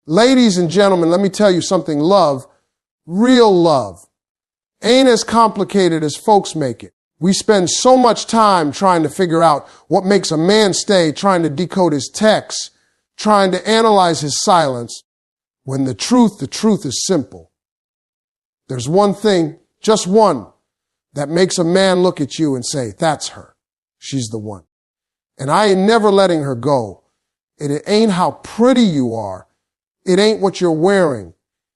Ladies and gentlemen, let me tell you something. Love, real love, ain't as complicated as folks make it. We spend so much time trying to figure out what makes a man stay, trying to decode his texts, trying to analyze his silence, when the truth is simple. There's one thing, just one, that makes a man look at you and say, that's her. She's the one. And I ain't never letting her go. It ain't how pretty you are. It ain't what you're wearing.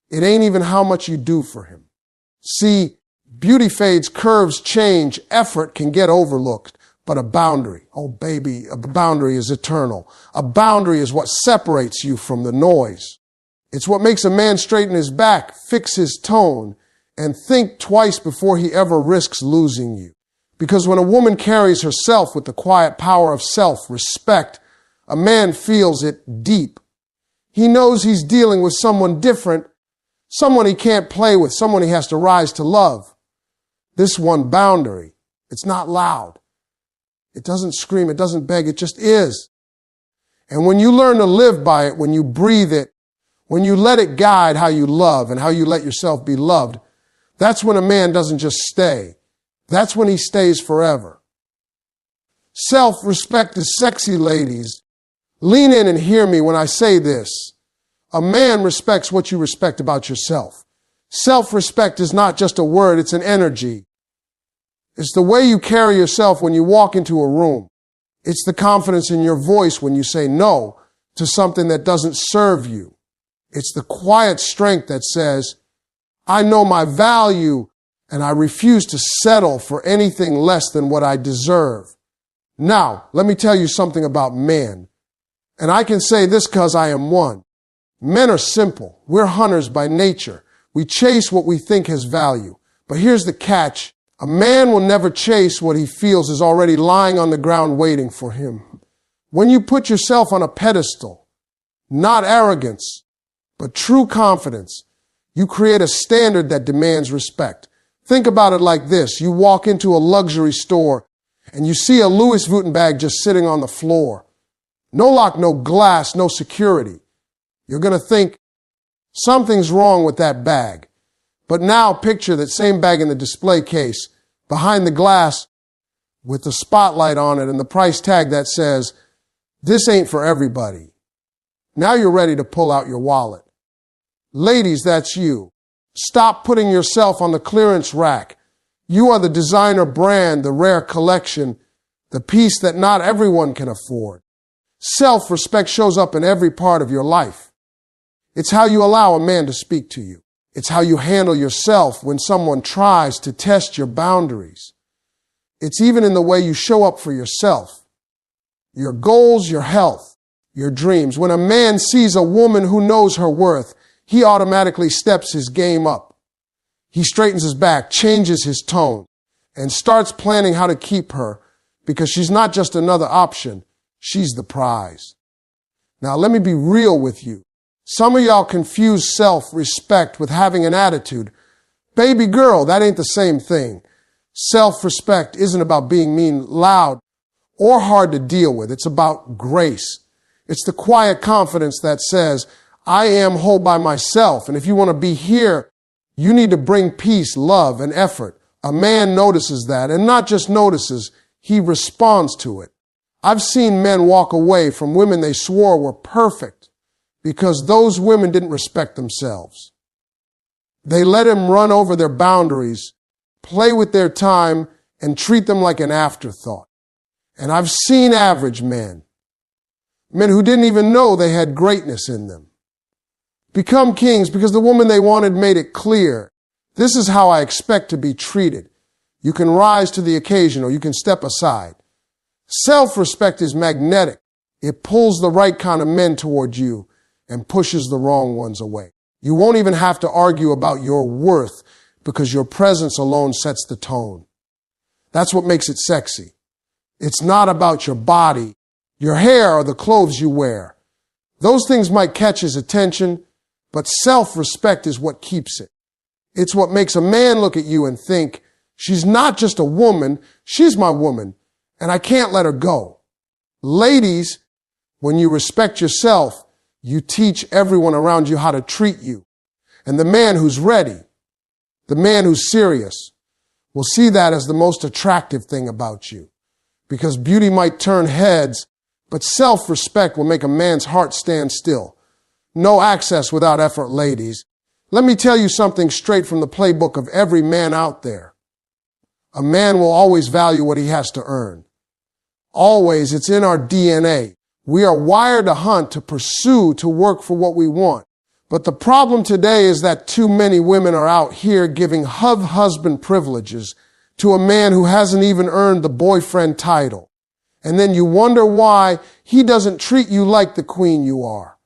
It ain't even how much you do for him. See, beauty fades, curves change, effort can get overlooked, but a boundary, oh baby, a boundary is eternal. A boundary is what separates you from the noise. It's what makes a man straighten his back, fix his tone, and think twice before he ever risks losing you. Because when a woman carries herself with the quiet power of self-respect, a man feels it deep. He knows he's dealing with someone different, someone he can't play with, someone he has to rise to love. This one boundary, it's not loud. It doesn't scream, it doesn't beg, it just is. And when you learn to live by it, when you breathe it, when you let it guide how you love and how you let yourself be loved, that's when a man doesn't just stay. That's when he stays forever. Self-respect is sexy, ladies. Lean in and hear me when I say this. A man respects what you respect about yourself. Self-respect is not just a word, it's an energy. It's the way you carry yourself when you walk into a room. It's the confidence in your voice when you say no to something that doesn't serve you. It's the quiet strength that says, I know my value and I refuse to settle for anything less than what I deserve. Now, let me tell you something about men. And I can say this because I am one. Men are simple. We're hunters by nature. We chase what we think has value. But here's the catch. A man will never chase what he feels is already lying on the ground waiting for him. When you put yourself on a pedestal, not arrogance, but true confidence, you create a standard that demands respect. Think about it like this. You walk into a luxury store and you see a Louis Vuitton bag just sitting on the floor. No lock, no glass, no security. You're going to think something's wrong with that bag. But now picture that same bag in the display case behind the glass with the spotlight on it and the price tag that says, this ain't for everybody. Now you're ready to pull out your wallet. Ladies, that's you. Stop putting yourself on the clearance rack. You are the designer brand, the rare collection, the piece that not everyone can afford. Self-respect shows up in every part of your life. It's how you allow a man to speak to you. It's how you handle yourself when someone tries to test your boundaries. It's even in the way you show up for yourself, your goals, your health, your dreams. When a man sees a woman who knows her worth, he automatically steps his game up. He straightens his back, changes his tone, and starts planning how to keep her because she's not just another option. She's the prize. Now, let me be real with you. Some of y'all confuse self-respect with having an attitude. Baby girl, that ain't the same thing. Self-respect isn't about being mean, loud, or hard to deal with. It's about grace. It's the quiet confidence that says, I am whole by myself, and if you want to be here, you need to bring peace, love, and effort. A man notices that, and not just notices, he responds to it. I've seen men walk away from women they swore were perfect because those women didn't respect themselves. They let him run over their boundaries, play with their time, and treat them like an afterthought. And I've seen average men who didn't even know they had greatness in them, become kings because the woman they wanted made it clear. This is how I expect to be treated. You can rise to the occasion or you can step aside. Self-respect is magnetic. It pulls the right kind of men toward you and pushes the wrong ones away. You won't even have to argue about your worth because your presence alone sets the tone. That's what makes it sexy. It's not about your body, your hair, or the clothes you wear. Those things might catch his attention, but self-respect is what keeps it. It's what makes a man look at you and think, she's not just a woman, she's my woman, and I can't let her go. Ladies, when you respect yourself, You teach everyone around you how to treat you. And the man who's ready, the man who's serious, will see that as the most attractive thing about you. Because beauty might turn heads, but self-respect will make a man's heart stand still. No access without effort, ladies. Let me tell you something straight from the playbook of every man out there. A man will always value what he has to earn. Always, it's in our DNA. We are wired to hunt, to pursue, to work for what we want. But the problem today is that too many women are out here giving husband privileges to a man who hasn't even earned the boyfriend title. And then you wonder why he doesn't treat you like the queen you are.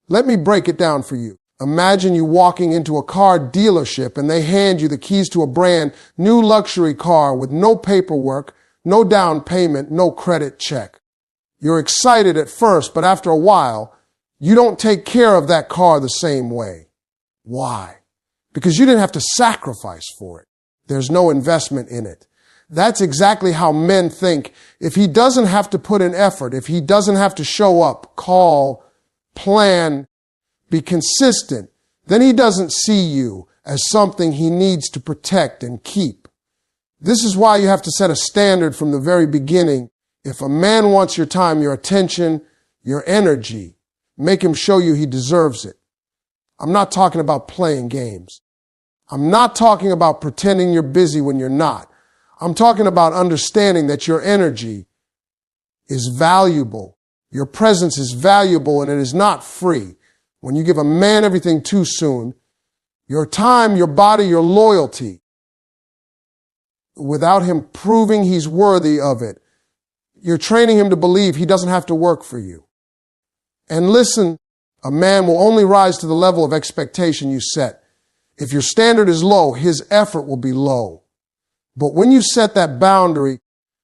Let me break it down for you. Imagine you walking into a car dealership and they hand you the keys to a brand new luxury car with no paperwork, no down payment, no credit check. You're excited at first, but after a while, you don't take care of that car the same way. Why? Because you didn't have to sacrifice for it. There's no investment in it. That's exactly how men think. If he doesn't have to put in effort, if he doesn't have to show up, call, plan, be consistent, then he doesn't see you as something he needs to protect and keep. This is why you have to set a standard from the very beginning. If a man wants your time, your attention, your energy, make him show you he deserves it. I'm not talking about playing games. I'm not talking about pretending you're busy when you're not. I'm talking about understanding that your energy is valuable. Your presence is valuable and it is not free. When you give a man everything too soon, your time, your body, your loyalty, without him proving he's worthy of it, you're training him to believe he doesn't have to work for you. And listen, a man will only rise to the level of expectation you set. If your standard is low, his effort will be low. But when you set that boundary,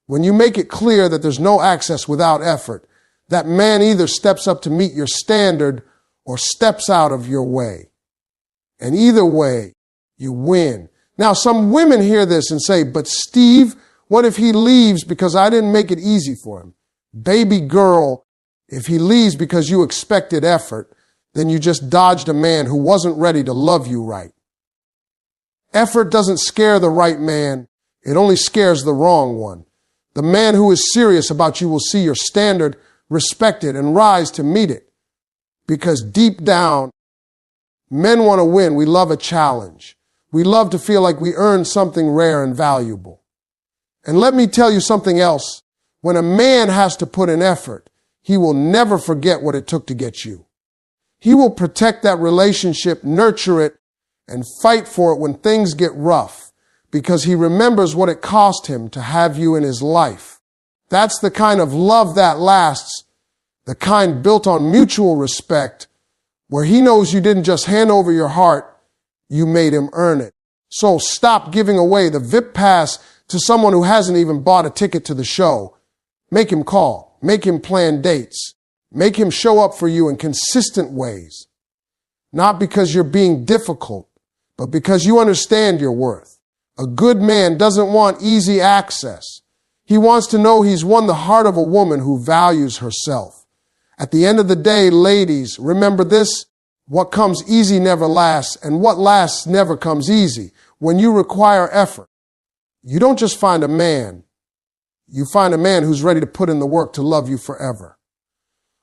when you make it clear that there's no access without effort, that man either steps up to meet your standard or steps out of your way. And either way, you win. Now, some women hear this and say, but Steve, what if he leaves because I didn't make it easy for him? Baby girl, if he leaves because you expected effort, then you just dodged a man who wasn't ready to love you right. Effort doesn't scare the right man. It only scares the wrong one. The man who is serious about you will see your standard respected and rise to meet it. Because deep down, men want to win. We love a challenge. We love to feel like we earned something rare and valuable. And let me tell you something else. When a man has to put in effort, he will never forget what it took to get you. He will protect that relationship, nurture it, and fight for it when things get rough, because he remembers what it cost him to have you in his life. That's the kind of love that lasts, the kind built on mutual respect, where he knows you didn't just hand over your heart, you made him earn it. So stop giving away the VIP pass to someone who hasn't even bought a ticket to the show. Make him call. Make him plan dates. Make him show up for you in consistent ways. Not because you're being difficult, but because you understand your worth. A good man doesn't want easy access. He wants to know he's won the heart of a woman who values herself. At the end of the day, ladies, remember this: what comes easy never lasts, and what lasts never comes easy. When you require effort, you don't just find a man. You find a man who's ready to put in the work to love you forever.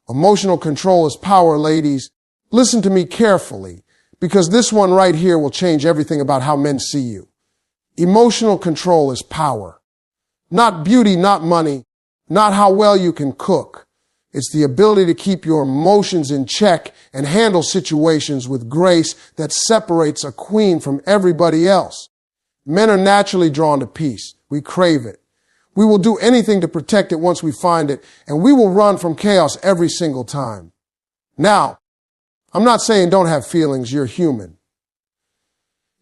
Emotional control is power, ladies. Listen to me carefully, because this one right here will change everything about how men see you. Emotional control is power. Not beauty, not money, not how well you can cook. It's the ability to keep your emotions in check and handle situations with grace that separates a queen from everybody else. Men are naturally drawn to peace. We crave it. We will do anything to protect it once we find it, and we will run from chaos every single time. Now, I'm not saying don't have feelings. You're human.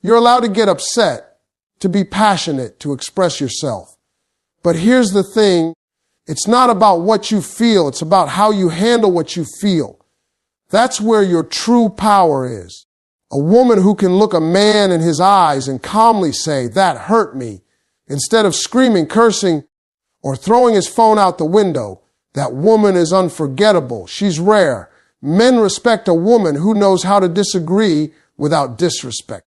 You're allowed to get upset, to be passionate, to express yourself. But here's the thing. It's not about what you feel. It's about how you handle what you feel. That's where your true power is. A woman who can look a man in his eyes and calmly say, "That hurt me," instead of screaming, cursing, or throwing his phone out the window. That woman is unforgettable. She's rare. Men respect a woman who knows how to disagree without disrespect.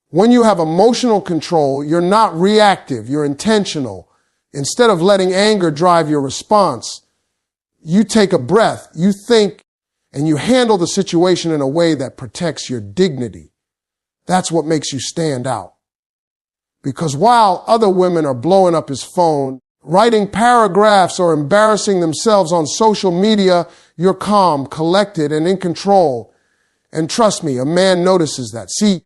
When you have emotional control, you're not reactive, you're intentional. Instead of letting anger drive your response, you take a breath, you think, and you handle the situation in a way that protects your dignity. That's what makes you stand out. Because while other women are blowing up his phone, writing paragraphs or embarrassing themselves on social media, you're calm, collected, and in control. And trust me, a man notices that. See,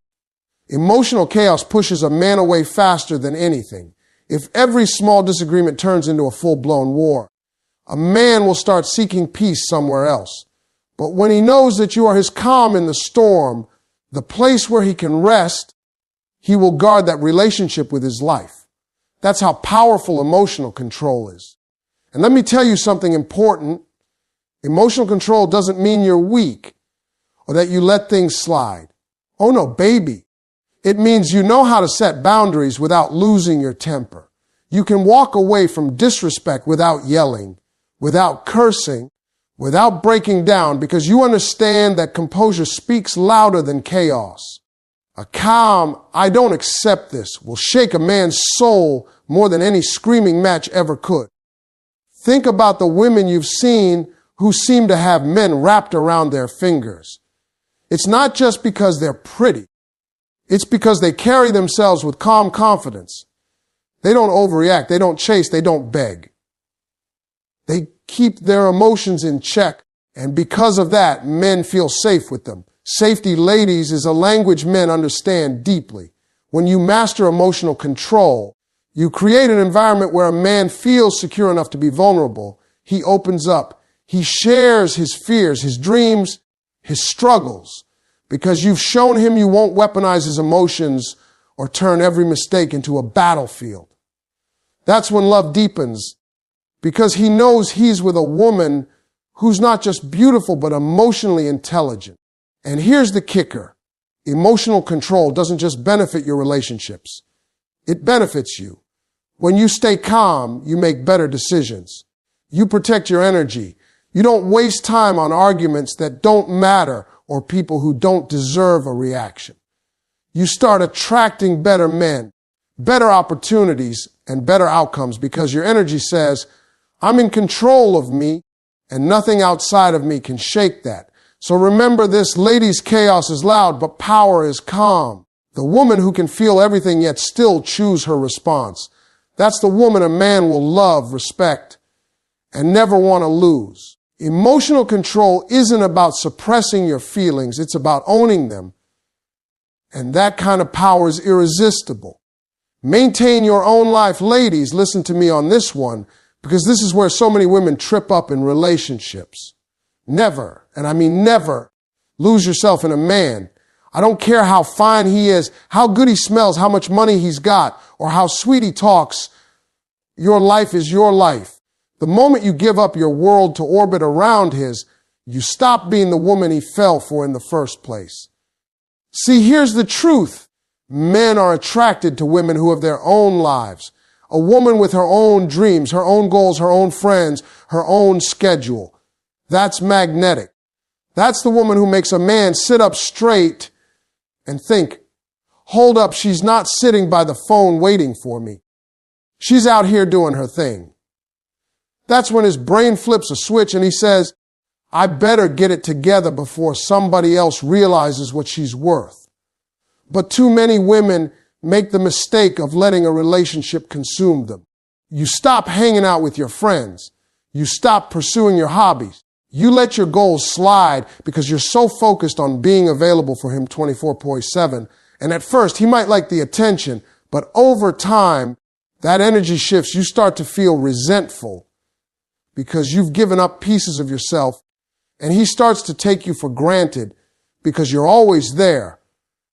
emotional chaos pushes a man away faster than anything. If every small disagreement turns into a full-blown war, a man will start seeking peace somewhere else. But when he knows that you are his calm in the storm, the place where he can rest, he will guard that relationship with his life. That's how powerful emotional control is. And let me tell you something important. Emotional control doesn't mean you're weak or that you let things slide. Oh no, baby. It means you know how to set boundaries without losing your temper. You can walk away from disrespect without yelling, without cursing, without breaking down, because you understand that composure speaks louder than chaos. A calm, I don't accept this, will shake a man's soul more than any screaming match ever could. Think about the women you've seen who seem to have men wrapped around their fingers. It's not just because they're pretty. It's because they carry themselves with calm confidence. They don't overreact. They don't chase. They don't beg. They keep their emotions in check. And because of that, men feel safe with them. Safety, ladies, is a language men understand deeply. When you master emotional control, you create an environment where a man feels secure enough to be vulnerable. He opens up. He shares his fears, his dreams, his struggles. Because you've shown him you won't weaponize his emotions or turn every mistake into a battlefield. That's when love deepens, because he knows he's with a woman who's not just beautiful, but emotionally intelligent. And here's the kicker. Emotional control doesn't just benefit your relationships. It benefits you. When you stay calm, you make better decisions. You protect your energy. You don't waste time on arguments that don't matter or people who don't deserve a reaction. You start attracting better men, better opportunities, and better outcomes because your energy says, I'm in control of me, and nothing outside of me can shake that. So remember this, ladies, chaos is loud, but power is calm. The woman who can feel everything yet still choose her response. That's the woman a man will love, respect, and never want to lose. Emotional control isn't about suppressing your feelings. It's about owning them. And that kind of power is irresistible. Maintain your own life. Ladies, listen to me on this one, because this is where so many women trip up in relationships. Never, and I mean never, lose yourself in a man. I don't care how fine he is, how good he smells, how much money he's got, or how sweet he talks. Your life is your life. The moment you give up your world to orbit around his, you stop being the woman he fell for in the first place. See, here's the truth. Men are attracted to women who have their own lives. A woman with her own dreams, her own goals, her own friends, her own schedule. That's magnetic. That's the woman who makes a man sit up straight and think, hold up, she's not sitting by the phone waiting for me. She's out here doing her thing. That's when his brain flips a switch and he says, I better get it together before somebody else realizes what she's worth. But too many women make the mistake of letting a relationship consume them. You stop hanging out with your friends. You stop pursuing your hobbies. You let your goals slide because you're so focused on being available for him 24/7. And at first, he might like the attention, but over time, that energy shifts. You start to feel resentful because you've given up pieces of yourself, and he starts to take you for granted because you're always there,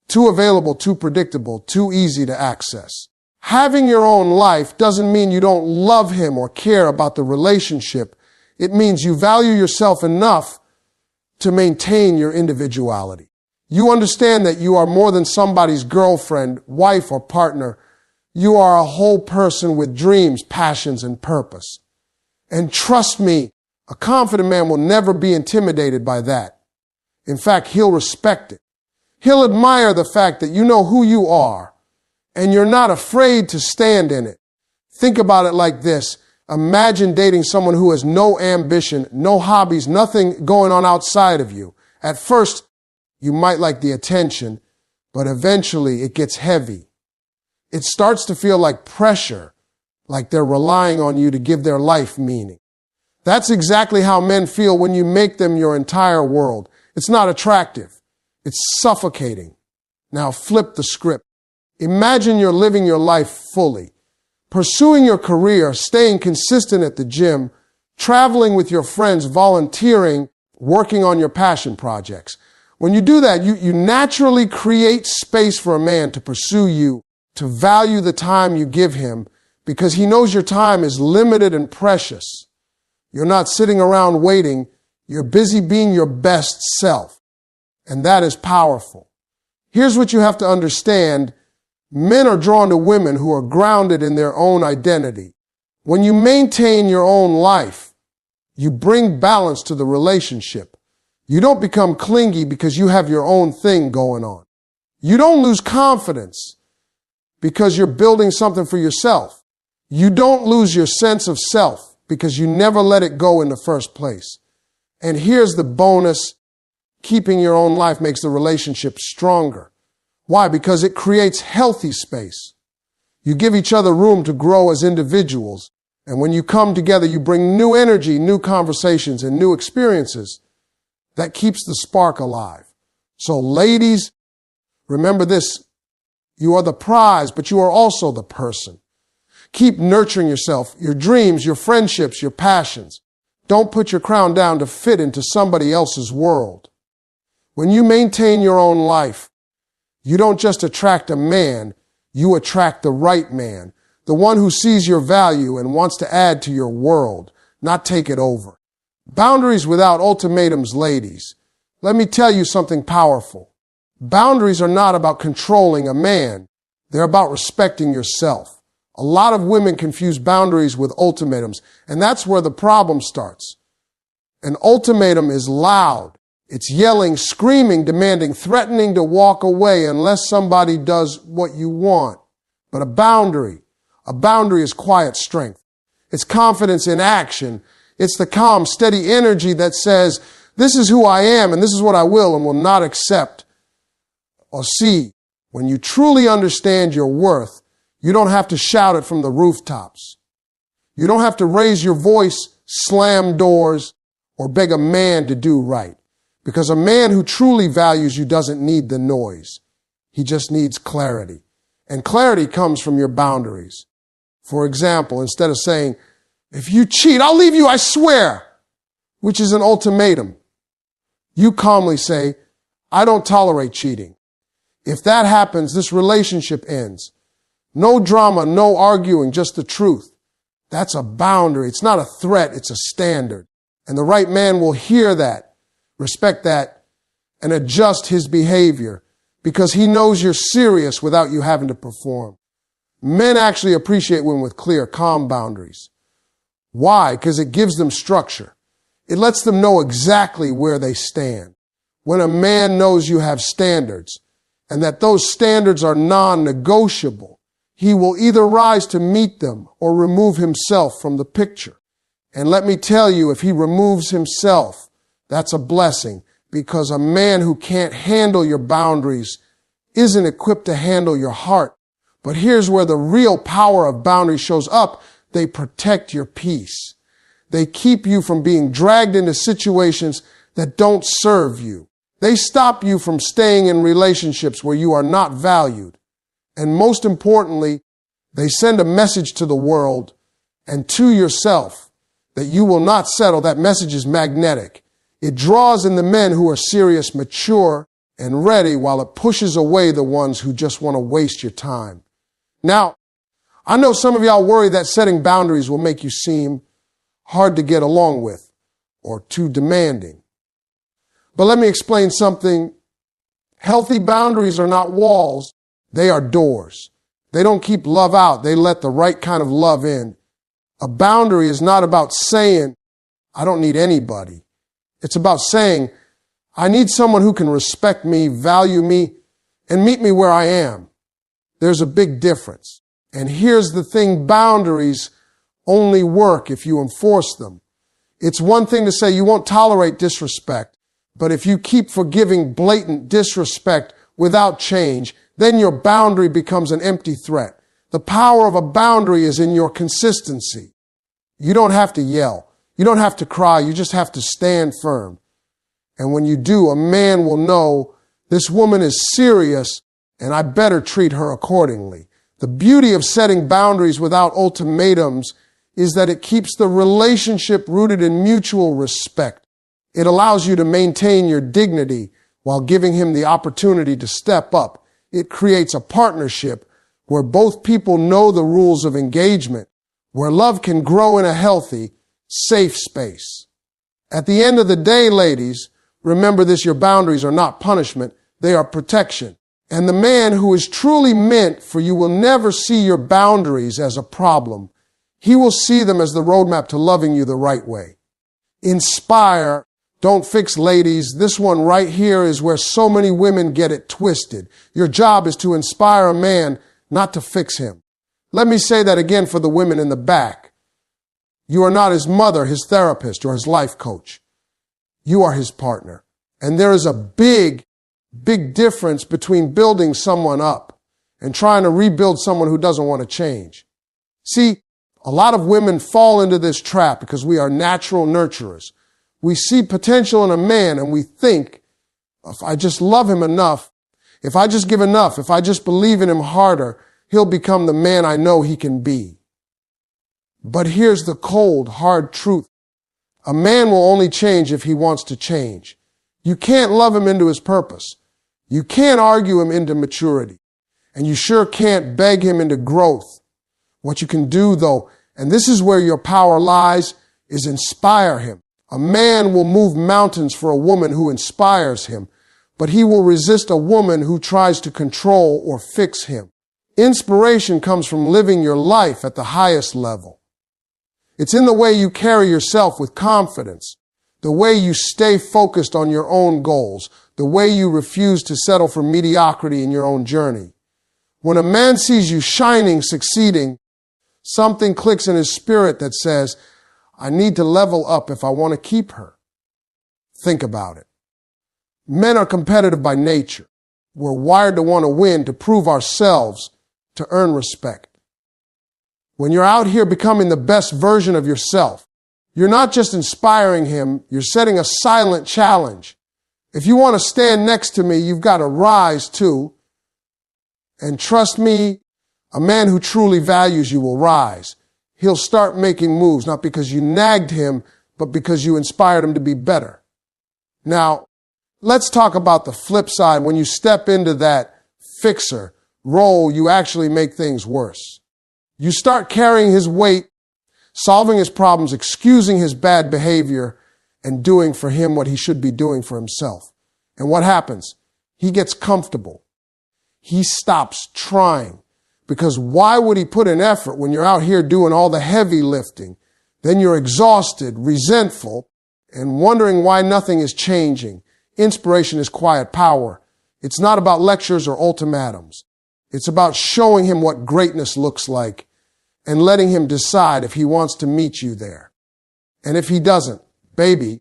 too available, too predictable, too easy to access. Having your own life doesn't mean you don't love him or care about the relationship. It means you value yourself enough to maintain your individuality. You understand that you are more than somebody's girlfriend, wife, or partner. You are a whole person with dreams, passions, and purpose. And trust me, a confident man will never be intimidated by that. In fact, he'll respect it. He'll admire the fact that you know who you are and you're not afraid to stand in it. Think about it like this. Imagine dating someone who has no ambition, no hobbies, nothing going on outside of you. At first, you might like the attention, but eventually it gets heavy. It starts to feel like pressure, like they're relying on you to give their life meaning. That's exactly how men feel when you make them your entire world. It's not attractive. It's suffocating. Now flip the script. Imagine you're living your life fully, pursuing your career, staying consistent at the gym, traveling with your friends, volunteering, working on your passion projects. When you do that, you naturally create space for a man to pursue you, to value the time you give him, because he knows your time is limited and precious. You're not sitting around waiting. You're busy being your best self. And that is powerful. Here's what you have to understand. Men are drawn to women who are grounded in their own identity. When you maintain your own life, you bring balance to the relationship. You don't become clingy because you have your own thing going on. You don't lose confidence because you're building something for yourself. You don't lose your sense of self because you never let it go in the first place. And here's the bonus. Keeping your own life makes the relationship stronger. Why? Because it creates healthy space. You give each other room to grow as individuals. And when you come together, you bring new energy, new conversations, and new experiences. That keeps the spark alive. So ladies, remember this. You are the prize, but you are also the person. Keep nurturing yourself, your dreams, your friendships, your passions. Don't put your crown down to fit into somebody else's world. When you maintain your own life, you don't just attract a man, you attract the right man, the one who sees your value and wants to add to your world, not take it over. Boundaries without ultimatums, ladies. Let me tell you something powerful. Boundaries are not about controlling a man. They're about respecting yourself. A lot of women confuse boundaries with ultimatums, and that's where the problem starts. An ultimatum is loud. It's yelling, screaming, demanding, threatening to walk away unless somebody does what you want. But a boundary is quiet strength. It's confidence in action. It's the calm, steady energy that says, this is who I am and this is what I will and will not accept or see. When you truly understand your worth, you don't have to shout it from the rooftops. You don't have to raise your voice, slam doors, or beg a man to do right. Because a man who truly values you doesn't need the noise. He just needs clarity. And clarity comes from your boundaries. For example, instead of saying, if you cheat, I'll leave you, I swear, which is an ultimatum, you calmly say, I don't tolerate cheating. If that happens, this relationship ends. No drama, no arguing, just the truth. That's a boundary. It's not a threat, it's a standard. And the right man will hear that, respect that, and adjust his behavior because he knows you're serious without you having to perform. Men actually appreciate women with clear, calm boundaries. Why? Because it gives them structure. It lets them know exactly where they stand. When a man knows you have standards and that those standards are non-negotiable, he will either rise to meet them or remove himself from the picture. And let me tell you, if he removes himself, that's a blessing because a man who can't handle your boundaries isn't equipped to handle your heart. But here's where the real power of boundaries shows up. They protect your peace. They keep you from being dragged into situations that don't serve you. They stop you from staying in relationships where you are not valued. And most importantly, they send a message to the world and to yourself that you will not settle. That message is magnetic. It draws in the men who are serious, mature, and ready while it pushes away the ones who just want to waste your time. Now, I know some of y'all worry that setting boundaries will make you seem hard to get along with or too demanding. But let me explain something. Healthy boundaries are not walls. They are doors. They don't keep love out. They let the right kind of love in. A boundary is not about saying, I don't need anybody. It's about saying, I need someone who can respect me, value me, and meet me where I am. There's a big difference. And here's the thing, boundaries only work if you enforce them. It's one thing to say you won't tolerate disrespect, but if you keep forgiving blatant disrespect without change, then your boundary becomes an empty threat. The power of a boundary is in your consistency. You don't have to yell. You don't have to cry. You just have to stand firm. And when you do, a man will know this woman is serious and I better treat her accordingly. The beauty of setting boundaries without ultimatums is that it keeps the relationship rooted in mutual respect. It allows you to maintain your dignity while giving him the opportunity to step up. It creates a partnership where both people know the rules of engagement, where love can grow in a healthy, safe space. At the end of the day, ladies, remember this, your boundaries are not punishment, they are protection. And the man who is truly meant for you will never see your boundaries as a problem. He will see them as the roadmap to loving you the right way. Inspire, don't fix, ladies. This one right here is where so many women get it twisted. Your job is to inspire a man, not to fix him. Let me say that again for the women in the back. You are not his mother, his therapist, or his life coach. You are his partner. And there is a big difference between building someone up and trying to rebuild someone who doesn't want to change. See, a lot of women fall into this trap because we are natural nurturers. We see potential in a man and we think, if I just love him enough, if I just give enough, if I just believe in him harder, he'll become the man I know he can be. But here's the cold, hard truth. A man will only change if he wants to change. You can't love him into his purpose. You can't argue him into maturity. And you sure can't beg him into growth. What you can do, though, and this is where your power lies, is inspire him. A man will move mountains for a woman who inspires him, but he will resist a woman who tries to control or fix him. Inspiration comes from living your life at the highest level. It's in the way you carry yourself with confidence, the way you stay focused on your own goals, the way you refuse to settle for mediocrity in your own journey. When a man sees you shining, succeeding, something clicks in his spirit that says, I need to level up if I want to keep her. Think about it. Men are competitive by nature. We're wired to want to win, to prove ourselves, to earn respect. When you're out here becoming the best version of yourself, you're not just inspiring him, you're setting a silent challenge. If you want to stand next to me, you've got to rise too. And trust me, a man who truly values you will rise. He'll start making moves, not because you nagged him, but because you inspired him to be better. Now, let's talk about the flip side. When you step into that fixer role, you actually make things worse. You start carrying his weight, solving his problems, excusing his bad behavior, and doing for him what he should be doing for himself. And what happens? He gets comfortable. He stops trying. Because why would he put in effort when you're out here doing all the heavy lifting? Then you're exhausted, resentful, and wondering why nothing is changing. Inspiration is quiet power. It's not about lectures or ultimatums. It's about showing him what greatness looks like and letting him decide if he wants to meet you there. And if he doesn't, baby,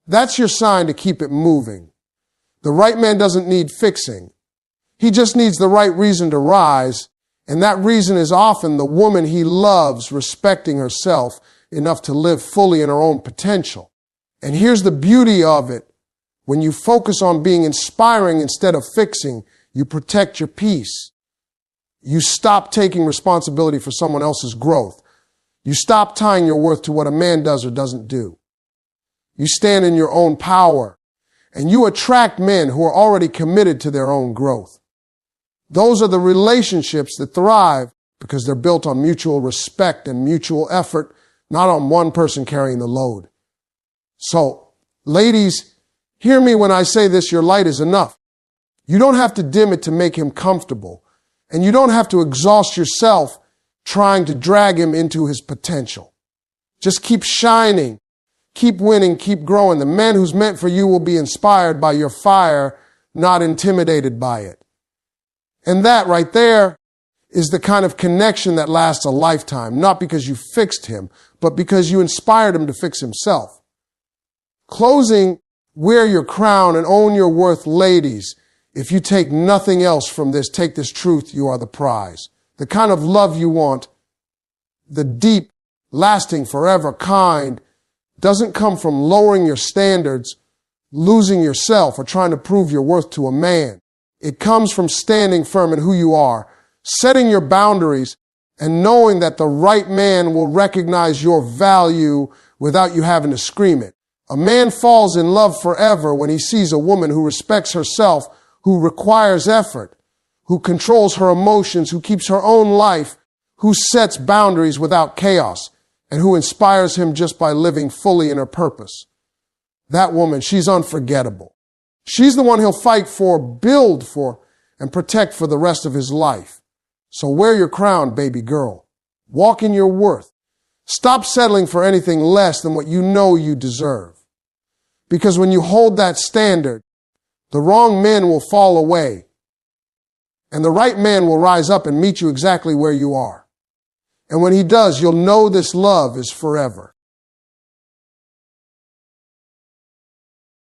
that's your sign to keep it moving. The right man doesn't need fixing. He just needs the right reason to rise. And that reason is often the woman he loves respecting herself enough to live fully in her own potential. And here's the beauty of it. When you focus on being inspiring instead of fixing, you protect your peace. You stop taking responsibility for someone else's growth. You stop tying your worth to what a man does or doesn't do. You stand in your own power, and you attract men who are already committed to their own growth. Those are the relationships that thrive because they're built on mutual respect and mutual effort, not on one person carrying the load. So, ladies, hear me when I say this, your light is enough. You don't have to dim it to make him comfortable, and you don't have to exhaust yourself trying to drag him into his potential. Just keep shining, Keep winning, keep growing. The man who's meant for you will be inspired by your fire, not intimidated by it. And that right there is the kind of connection that lasts a lifetime, not because you fixed him, but because you inspired him to fix himself. Closing, wear your crown and own your worth, ladies. If you take nothing else from this, take this truth, you are the prize. The kind of love you want, the deep, lasting, forever kind, doesn't come from lowering your standards, losing yourself, or trying to prove your worth to a man. It comes from standing firm in who you are, setting your boundaries, and knowing that the right man will recognize your value without you having to scream it. A man falls in love forever when he sees a woman who respects herself, who requires effort, who controls her emotions, who keeps her own life, who sets boundaries without chaos, and who inspires him just by living fully in her purpose. That woman, she's unforgettable. She's the one he'll fight for, build for, and protect for the rest of his life. So wear your crown, baby girl. Walk in your worth. Stop settling for anything less than what you know you deserve. Because when you hold that standard, the wrong men will fall away, and the right man will rise up and meet you exactly where you are. And when he does, you'll know this love is forever.